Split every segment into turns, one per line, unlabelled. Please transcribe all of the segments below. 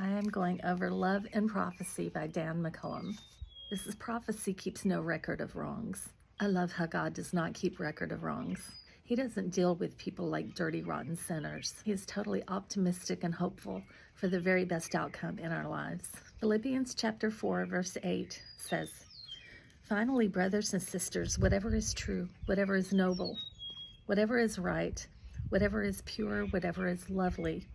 Hi, I'm going over Love and Prophecy by Dan McCollam. This is Prophecy keeps no record of wrongs. I love how God does not keep record of wrongs. He doesn't deal with people like dirty, rotten sinners. He is totally optimistic and hopeful for the very best outcome in our lives. Philippians chapter 4, verse 8 says, "Finally, brothers and sisters, whatever is true, whatever is noble, whatever is right, whatever is pure, whatever is lovely,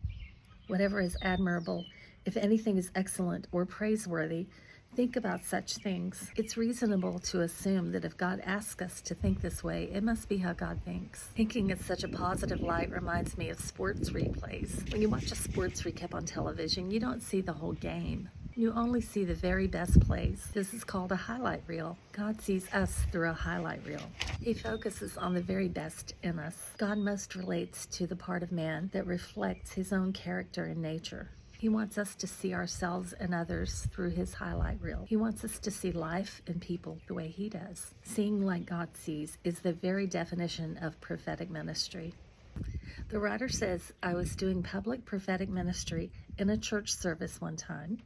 whatever is admirable, if anything is excellent or praiseworthy, think about such things." It's reasonable to assume that if God asks us to think this way, it must be how God thinks. Thinking in such a positive light reminds me of sports replays. When you watch a sports recap on television, you don't see the whole game. You only see the very best plays. This is called a highlight reel. God sees us through a highlight reel. He focuses on the very best in us. God most relates to the part of man that reflects his own character and nature. He wants us to see ourselves and others through his highlight reel. He wants us to see life and people the way he does. Seeing like God sees is the very definition of prophetic ministry. The writer says, "I was doing public prophetic ministry in a church service one time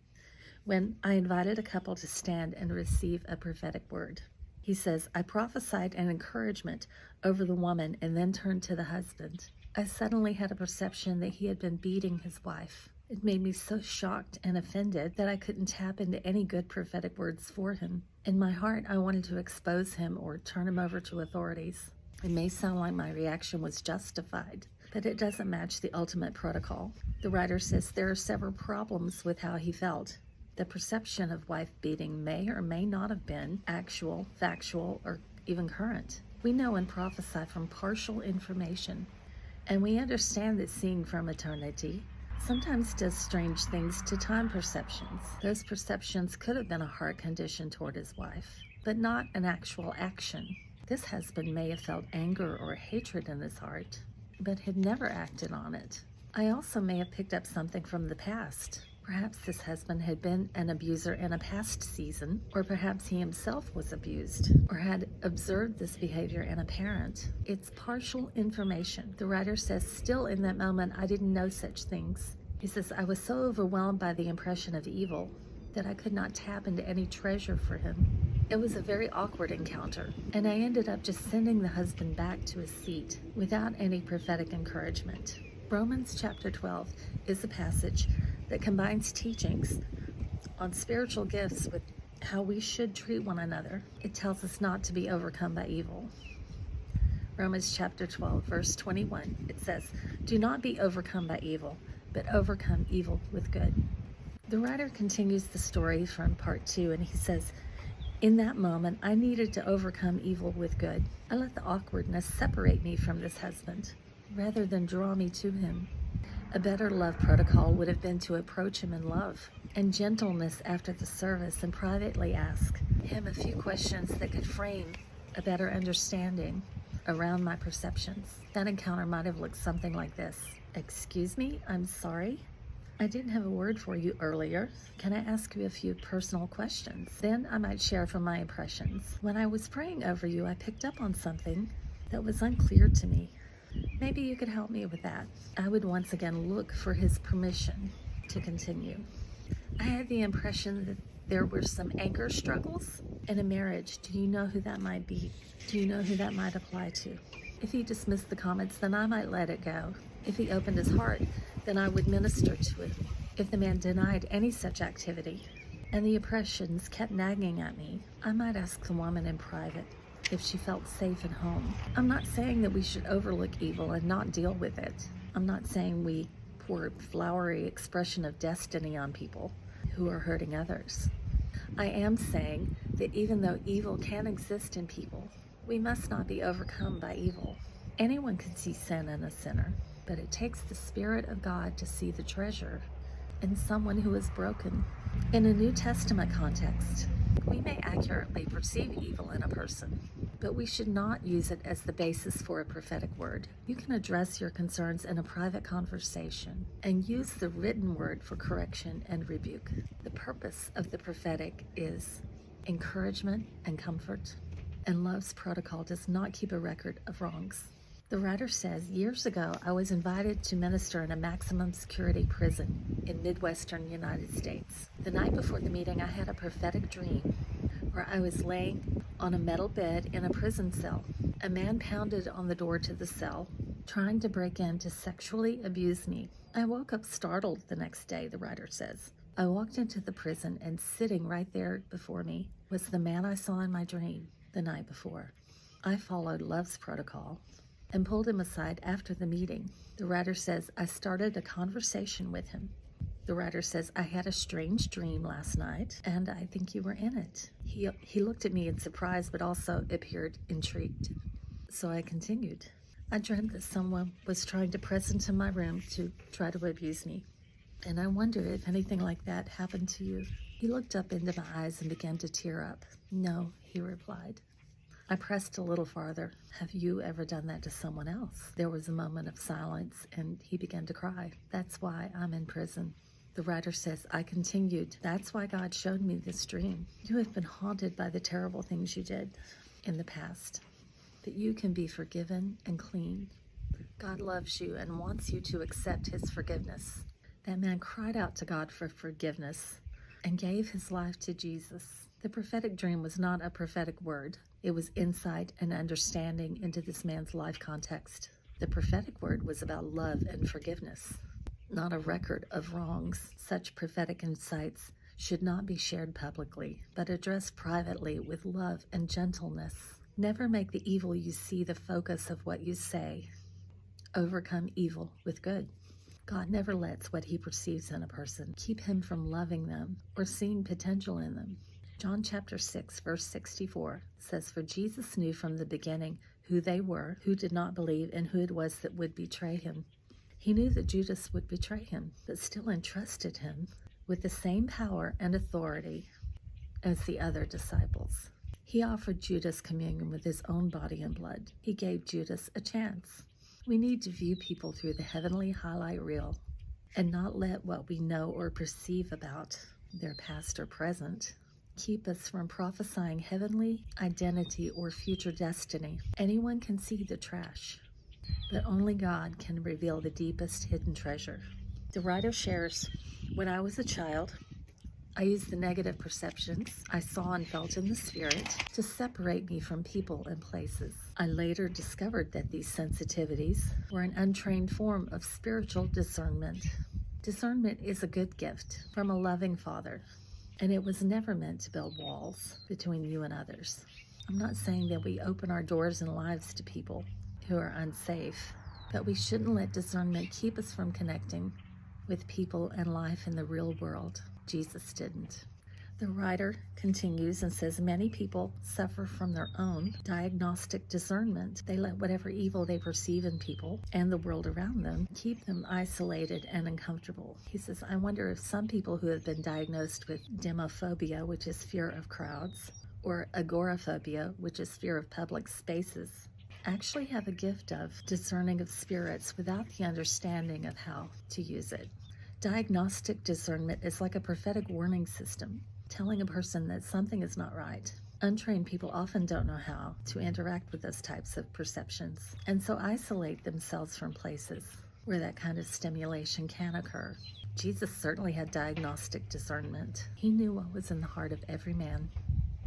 when I invited a couple to stand and receive a prophetic word." He says, "I prophesied an encouragement over the woman and then turned to the husband. I suddenly had a perception that he had been beating his wife. It made me so shocked and offended that I couldn't tap into any good prophetic words for him. In my heart, I wanted to expose him or turn him over to authorities. It may sound like my reaction was justified, but it doesn't match the ultimate protocol." The writer says there are several problems with how he felt. The perception of wife beating may or may not have been actual, factual, or even current. We know and prophesy from partial information, and we understand that seeing from eternity sometimes does strange things to time perceptions. Those perceptions could have been a heart condition toward his wife, but not an actual action. This husband may have felt anger or hatred in his heart, but had never acted on it. I also may have picked up something from the past. Perhaps this husband had been an abuser in a past season, or perhaps he himself was abused, or had observed this behavior in a parent. It's partial information. The writer says, "Still in that moment, I didn't know such things." He says, "I was so overwhelmed by the impression of evil that I could not tap into any treasure for him." It was a very awkward encounter, and I ended up just sending the husband back to his seat without any prophetic encouragement. Romans chapter 12 is a passage that combines teachings on spiritual gifts with how we should treat one another. It tells us not to be overcome by evil. Romans chapter 12, verse 21, it says, "Do not be overcome by evil, but overcome evil with good." The writer continues the story from part 2, and he says, "In that moment, I needed to overcome evil with good. I let the awkwardness separate me from this husband, rather than draw me to him. A better love protocol would have been to approach him in love and gentleness after the service and privately ask him a few questions that could frame a better understanding around my perceptions. That encounter might have looked something like this. "Excuse me, I'm sorry. I didn't have a word for you earlier. Can I ask you a few personal questions?" Then I might share from my impressions. "When I was praying over you, I picked up on something that was unclear to me. Maybe you could help me with that." I would once again look for his permission to continue. "I had the impression that there were some anger struggles in a marriage. Do you know who that might be? Do you know who that might apply to?" If he dismissed the comments, then I might let it go. If he opened his heart, then I would minister to it. If the man denied any such activity and the impressions kept nagging at me, I might ask the woman in private if she felt safe at home. I'm not saying that we should overlook evil and not deal with it. I'm not saying we pour flowery expression of destiny on people who are hurting others. I am saying that even though evil can exist in people, we must not be overcome by evil. Anyone can see sin in a sinner, but it takes the Spirit of God to see the treasure in someone who is broken. In a New Testament context, we may accurately perceive evil in a person, but we should not use it as the basis for a prophetic word. You can address your concerns in a private conversation and use the written word for correction and rebuke. The purpose of the prophetic is encouragement and comfort, and love's protocol does not keep a record of wrongs. The writer says, years ago, I was invited to minister in a maximum security prison in Midwestern United States. The night before the meeting, I had a prophetic dream where I was laying on a metal bed in a prison cell. A man pounded on the door to the cell, trying to break in to sexually abuse me. I woke up startled the next day, the writer says. I walked into the prison, and sitting right there before me was the man I saw in my dream the night before. I followed love's protocol and pulled him aside after the meeting. The writer says, I started a conversation with him. The writer says, I had a strange dream last night, and I think you were in it. He looked at me in surprise, but also appeared intrigued. So I continued. I dreamt that someone was trying to press into my room to try to abuse me. And I wonder if anything like that happened to you. He looked up into my eyes and began to tear up. No, he replied. I pressed a little farther. Have you ever done that to someone else? There was a moment of silence, and he began to cry. That's why I'm in prison. The writer says, I continued. That's why God showed me this dream. You have been haunted by the terrible things you did in the past, but you can be forgiven and clean. God loves you and wants you to accept his forgiveness. That man cried out to God for forgiveness and gave his life to Jesus. The prophetic dream was not a prophetic word. It was insight and understanding into this man's life context. The prophetic word was about love and forgiveness, not a record of wrongs. Such prophetic insights should not be shared publicly, but addressed privately with love and gentleness. Never make the evil you see the focus of what you say. Overcome evil with good. God never lets what he perceives in a person keep him from loving them or seeing potential in them. John chapter 6, verse 64 says, For Jesus knew from the beginning who they were, who did not believe, and who it was that would betray him. He knew that Judas would betray him, but still entrusted him with the same power and authority as the other disciples. He offered Judas communion with his own body and blood. He gave Judas a chance. We need to view people through the heavenly highlight reel and not let what we know or perceive about their past or present keep us from prophesying heavenly identity or future destiny. Anyone can see the trash, but only God can reveal the deepest hidden treasure. The writer shares, when I was a child, I used the negative perceptions I saw and felt in the spirit to separate me from people and places. I later discovered that these sensitivities were an untrained form of spiritual discernment. Discernment is a good gift from a loving Father, and it was never meant to build walls between you and others. I'm not saying that we open our doors and lives to people who are unsafe, but we shouldn't let discernment keep us from connecting with people and life in the real world. Jesus didn't. The writer continues and says, many people suffer from their own diagnostic discernment. They let whatever evil they perceive in people and the world around them keep them isolated and uncomfortable. He says, I wonder if some people who have been diagnosed with demophobia, which is fear of crowds, or agoraphobia, which is fear of public spaces, actually have a gift of discerning of spirits without the understanding of how to use it. Diagnostic discernment is like a prophetic warning system, telling a person that something is not right. Untrained people often don't know how to interact with those types of perceptions, and so isolate themselves from places where that kind of stimulation can occur. Jesus certainly had diagnostic discernment. He knew what was in the heart of every man.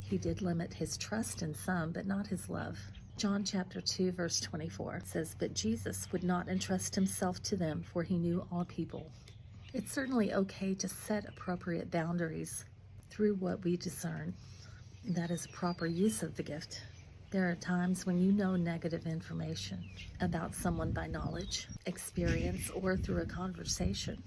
He did limit his trust in some, but not his love. John chapter 2, verse 24 says, But Jesus would not entrust himself to them, for he knew all people. It's certainly okay to set appropriate boundaries through what we discern. That is proper use of the gift. There are times when you know negative information about someone by knowledge, experience, or through a conversation.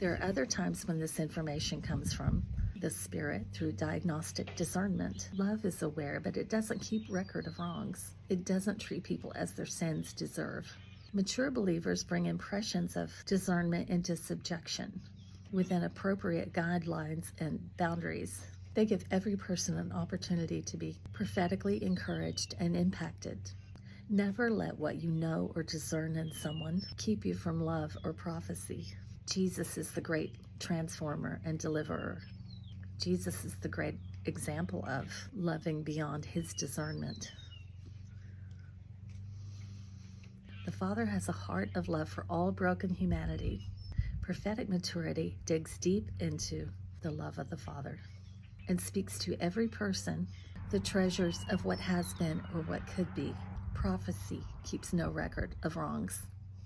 There are other times when this information comes from the Spirit through diagnostic discernment. Love is aware, but it doesn't keep record of wrongs. It doesn't treat people as their sins deserve. Mature believers bring impressions of discernment into subjection within appropriate guidelines and boundaries. They give every person an opportunity to be prophetically encouraged and impacted. Never let what you know or discern in someone keep you from love or prophecy. Jesus is the great transformer and deliverer. Jesus is the great example of loving beyond his discernment. The Father has a heart of love for all broken humanity. Prophetic maturity digs deep into the love of the Father and speaks to every person the treasures of what has been or what could be. Prophecy keeps no record of wrongs.